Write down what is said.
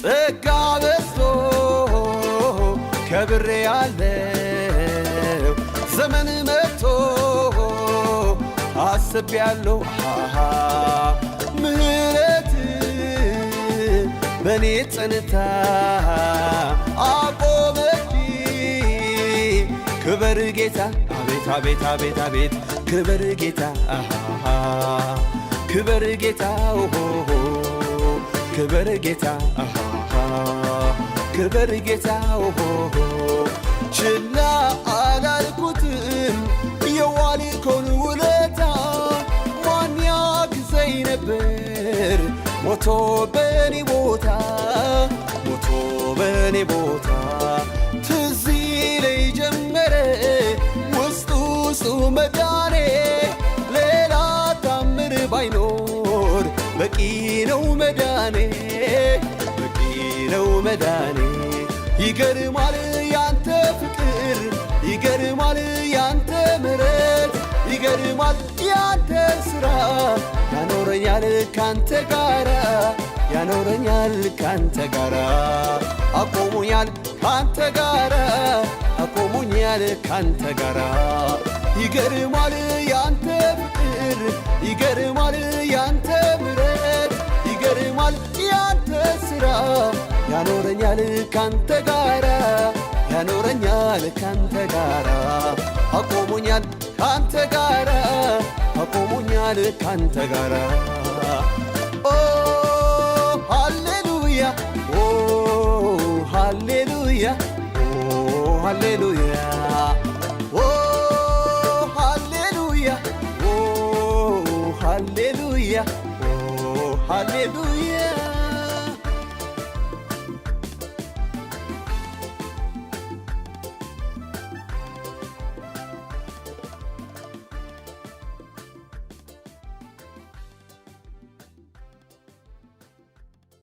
ጸጋ በዝቶ ከብሬ ያለው ዘመን መጥቶ አስቤያለሁ ምህረት በኔ ጸንታ አቆመች ክበር ጌታ አቤት አቤት አቤት አቤት ክበር ጌታ ክበር ጌታ ክበር ጌታ ክበር ጌታ ችላ አላልኩትም የዋልከውን ውለታ ማን ያግዘኝ ነበር ሞቶ በኔ ቦታ ሞቶ በኔ ቦታ ትዝ ይለኝ ጀመረ ውስጡ መዳኔ ሌላ ታምር ባይኖር በቂ ነው መዳኔ በቂ ነው መዳኔ ይገርማል ያንተ ፍቅር ይገርማል ያንተ ምሕረት ይገርማል ያንተ ሥራ ያኖረኛል ካንተ ጋራ ያኖረኛል ካንተ ጋራ አቆሙኛል ካንተ ጋራ አቆሙኛል ካንተ ጋራ ይገርማል ያንተ ፍቅር ይገርማል ያንተ ምሕረት ይገርማል ያንተ ሥራ ያኖረኛል ካንተ ጋራ ያኖረኛል ካንተ ጋራ አቆሙኛል ካንተ ጋራ አቆሙኛል ካንተ ጋራ ኦ ሃሌሉያ ኦ ሃሌሉያ ኦ ሃሌሉያ ኦ ሃሌሉያ ኦ ሃሌሉያ ኦ ሃሌሉያ